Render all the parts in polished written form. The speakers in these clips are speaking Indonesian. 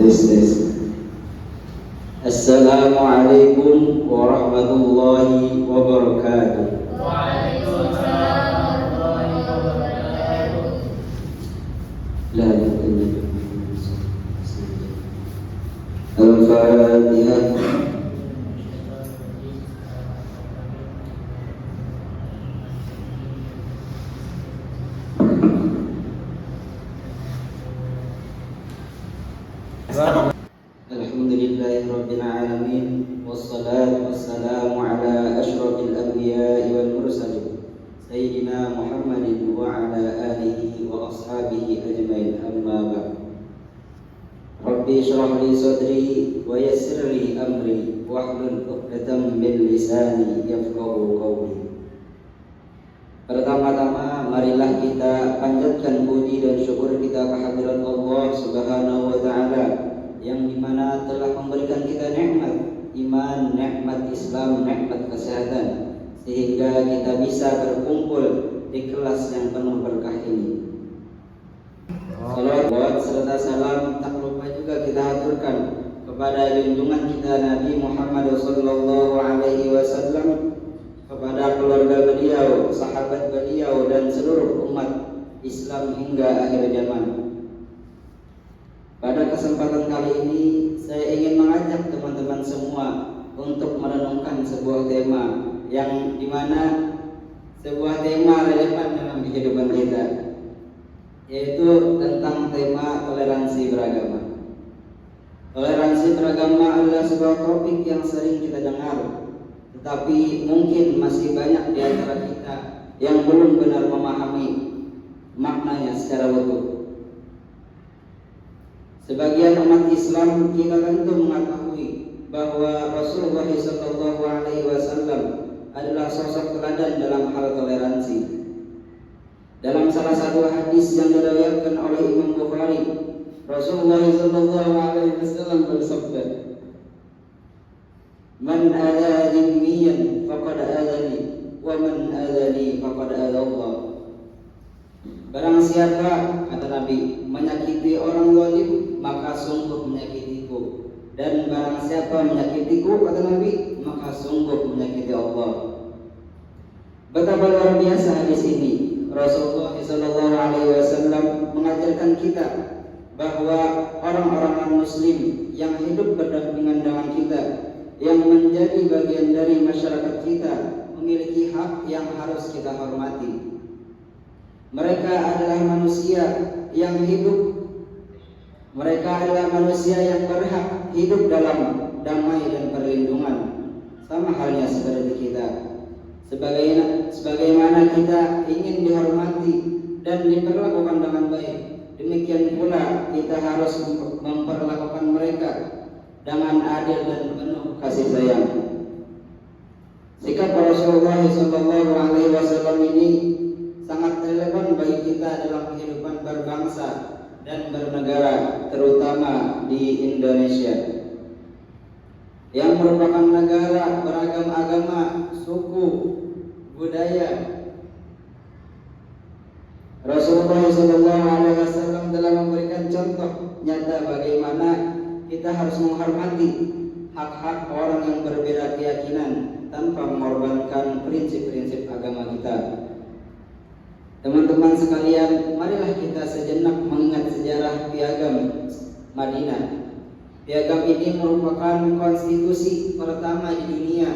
Tes tes. Assalamualaikum warahmatullahi wabarakatuh. Waalaikumsalam warahmatullahi wabarakatuh. La ilaha illallah. Al-Fatihah. Alhamdulillahirabbil alamin wassalatu wassalamu ala asyrafil anbiya'i wal mursalin sayyidina Muhammadin wa ala alihi wa ashabihi ajmain, amma ba'd. Rabbi shrah li sadri wa yassir li amri wahlul 'uqdatam min lisani yafqahu qawli. Pertama-tama marilah kita panjatkan puji dan syukur kita kehadirat Allah Subhanahu wa taala yang dimana telah memberikan kita nikmat iman, nikmat Islam, nikmat kesehatan, sehingga kita bisa berkumpul di kelas yang penuh berkah ini. Salawat serta salam tak lupa juga kita haturkan kepada junjungan kita Nabi Muhammad sallallahu alaihi wasallam, kepada keluarga beliau, sahabat beliau dan seluruh umat Islam hingga akhir zaman. Pada kesempatan kali ini saya ingin mengajak teman-teman semua untuk merenungkan sebuah tema yang dimana sebuah tema relevan dalam kehidupan kita, yaitu tentang tema toleransi beragama. Toleransi beragama adalah sebuah topik yang sering kita dengar, tetapi mungkin masih banyak di antara kita yang belum benar memahami maknanya secara utuh. Sebagian umat Islam kita tentu mengetahui bahwa Rasulullah SAW adalah sosok teladan dalam hal toleransi. Dalam salah satu hadis yang diriwayatkan oleh Imam Bukhari, Rasulullah SAW bersabda, "Man adha dhimmiyan faqad adhani, wa man adhani faqad adha Allah." Barang siapa, kata Nabi, menyakiti orang zalim, maka sungguh menyakitiku, dan barang siapa menyakitiku, kata Nabi, maka sungguh menyakiti Allah. Betapa luar biasa hadis ini. Rasulullah SAW mengajarkan kita bahwa orang-orang non-muslim yang hidup berdampingan dengan kita, yang menjadi bagian dari masyarakat kita, memiliki hak yang harus kita hormati. Mereka adalah manusia yang hidup, mereka adalah manusia yang berhak hidup dalam damai dan perlindungan, sama halnya seperti kita. Sebagaimana kita ingin dihormati dan diperlakukan dengan baik, demikian pula kita harus memperlakukan mereka dengan adil dan penuh kasih sayang. Sikap Rasulullah SAW ini sangat relevan bagi kita dalam kehidupan berbangsa dan bernegara, terutama di Indonesia yang merupakan negara beragam agama, suku, budaya. Rasulullah SAW telah memberikan contoh nyata bagaimana kita harus menghormati hak-hak orang yang berbeda keyakinan tanpa mengorbankan prinsip-prinsip agama kita. Teman-teman sekalian, marilah kita sejenak mengingat sejarah Piagam Madinah. Piagam ini merupakan konstitusi pertama di dunia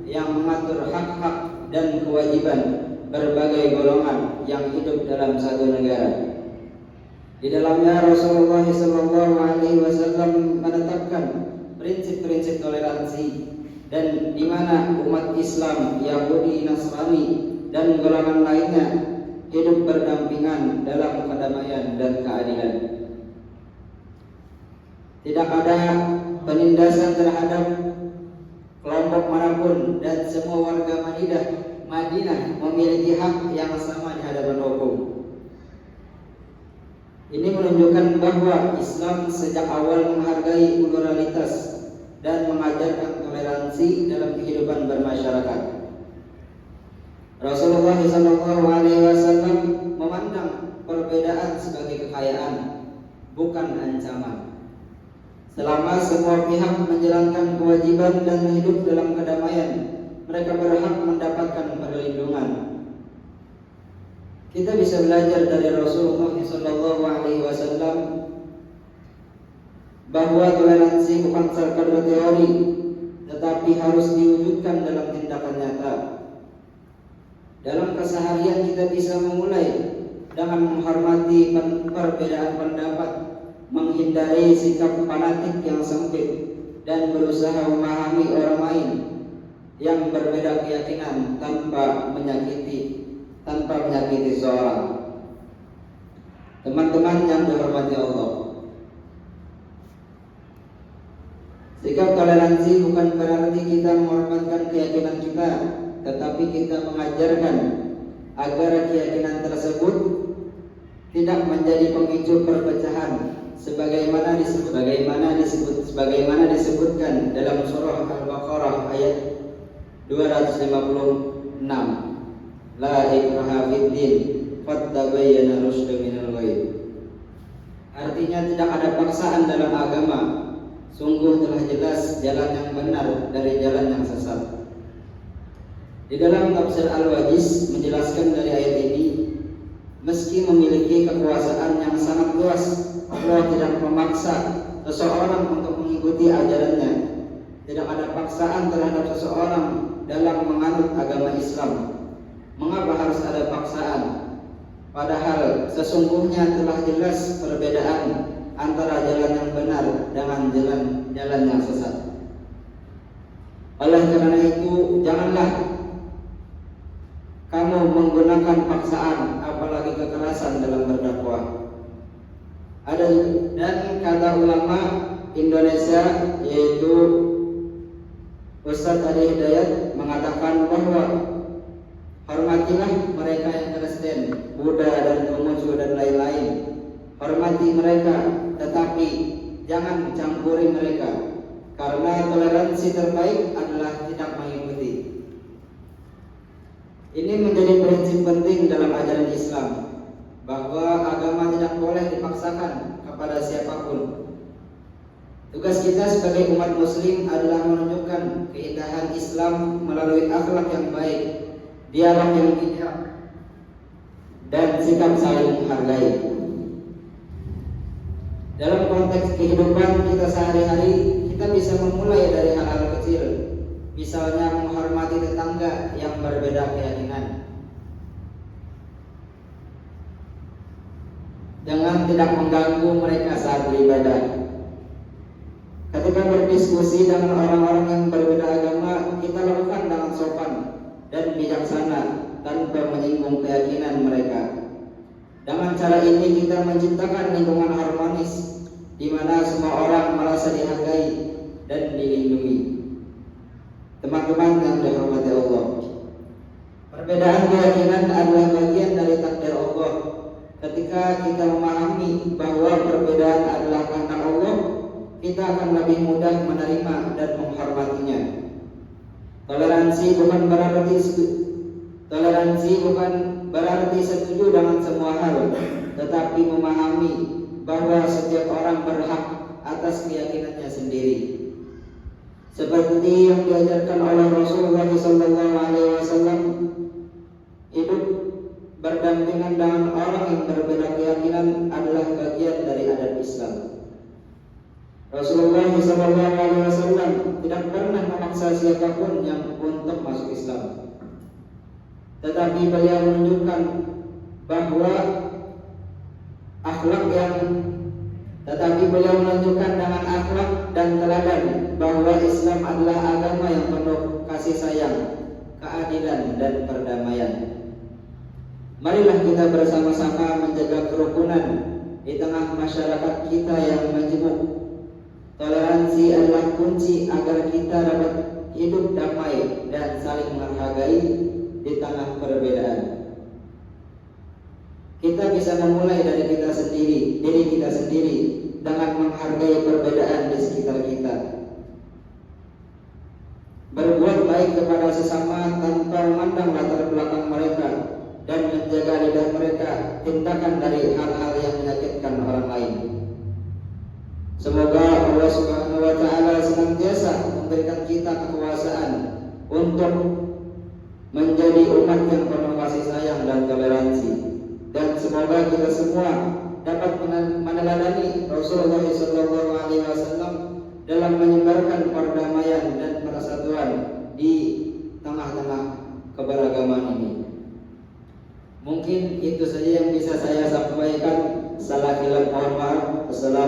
yang mengatur hak-hak dan kewajiban berbagai golongan yang hidup dalam satu negara. Di dalamnya Rasulullah SAW menetapkan prinsip-prinsip toleransi, dan di mana umat Islam, Yahudi, Nasrani, dan golongan lainnya hidup berdampingan dalam kedamaian dan keadilan. Tidak ada penindasan terhadap kelompok manapun, dan semua warga Madinah memiliki hak yang sama di hadapan hukum. Ini menunjukkan bahwa Islam sejak awal menghargai pluralitas dan mengajarkan toleransi dalam kehidupan bermasyarakat. Rasulullah SAW memandang perbedaan sebagai kekayaan, bukan ancaman. Selama semua pihak menjalankan kewajiban dan hidup dalam kedamaian, mereka berhak mendapatkan perlindungan. Kita bisa belajar dari Rasulullah SAW bahwa toleransi bukan sekadar teori, tetapi harus diwujudkan dalam tindakan nyata. Dalam keseharian kita bisa memulai dengan menghormati perbedaan pendapat, menghindari sikap fanatik yang sempit, dan berusaha memahami orang lain yang berbeda keyakinan tanpa menyakiti seorang. Teman-teman yang dihormati Allah, sikap toleransi bukan berarti kita menghormatkan keyakinan kita, tetapi kita mengajarkan agar keyakinan tersebut tidak menjadi pemicu perpecahan, sebagaimana disebutkan dalam surah Al-Baqarah ayat 256. La ikraha fid din, qad tabayyana rusydu minal ghayy. Artinya tidak ada paksaan dalam agama. Sungguh telah jelas jalan yang benar dari jalan yang sesat. Di dalam tafsir Al-Wajiz menjelaskan dari ayat ini, meski memiliki kekuasaan yang sangat luas, Allah tidak memaksa seseorang untuk mengikuti ajarannya. Tidak ada paksaan terhadap seseorang dalam menganut agama Islam. Mengapa harus ada paksaan? Padahal sesungguhnya telah jelas perbedaan antara jalan yang benar dengan jalan yang sesat. Oleh karena itu, janganlah kamu menggunakan paksaan, apalagi kekerasan dalam berdakwah. Dan kata ulama Indonesia, yaitu Ustadz Adi Hidayat, mengatakan bahwa hormatilah mereka yang Kristen, Buddha dan Konghucu dan lain-lain. Hormati mereka, tetapi jangan campuri mereka, karena toleransi terbaik adalah tidak mengikuti. Ini menjadi prinsip penting dalam ajaran Islam, bahwa agama tidak boleh dipaksakan kepada siapapun. Tugas kita sebagai umat muslim adalah menunjukkan keindahan Islam melalui akhlak yang baik, dialog yang bijak, dan sikap saling menghargai. Dalam konteks kehidupan kita sehari-hari, kita bisa memulai dari hal-hal kecil, misalnya menghormati tetangga yang berbeda keyakinan, dengan tidak mengganggu mereka saat beribadah. Ketika berdiskusi dengan orang-orang yang berbeda agama, kita lakukan dengan sopan dan bijaksana tanpa menyinggung keyakinan mereka. Dengan cara ini kita menciptakan lingkungan harmonis di mana semua orang merasa dihargai dan dilindungi. Teman-teman yang dirahmati Allah, perbedaan keyakinan adalah bagian dari takdir Allah. Ketika kita memahami bahwa perbedaan adalah kehendak Allah, kita akan lebih mudah menerima dan menghormatinya. Toleransi bukan berarti setuju dengan semua hal, tetapi memahami bahwa setiap orang berhak atas keyakinannya sendiri. Seperti yang diajarkan oleh Rasulullah SAW, hidup berdampingan dengan orang yang berbeda keyakinan adalah bagian dari adat Islam. Rasulullah SAW tidak pernah memaksa siapapun yang untuk masuk Islam, tetapi beliau menunjukkan bahwa dengan akhlak dan teladan bahwa Islam adalah agama yang penuh kasih sayang, keadilan, dan perdamaian. Marilah kita bersama-sama menjaga kerukunan di tengah masyarakat kita yang majemuk. Toleransi adalah kunci agar kita dapat hidup damai dan saling menghargai di tengah perbedaan. Kita bisa memulai dari diri kita sendiri dengan menghargai perbedaan di sekitar kita. Berbuat baik kepada sesama tanpa memandang latar belakang mereka dan menjaga lidah mereka tindakan dari hal-hal yang menyakitkan orang lain. Semoga Allah Subhanahu wa taala senantiasa memberikan kita kekuasaan untuk menjadi umat yang penuh kasih sayang dan toleransi. Dan semoga kita semua dapat meneladani Rasulullah SAW dalam menyebarkan perdamaian dan persatuan di tengah-tengah keberagaman ini. Mungkin itu saja yang bisa saya sampaikan. Salah khilaf mohon maaf. Assalamualaikum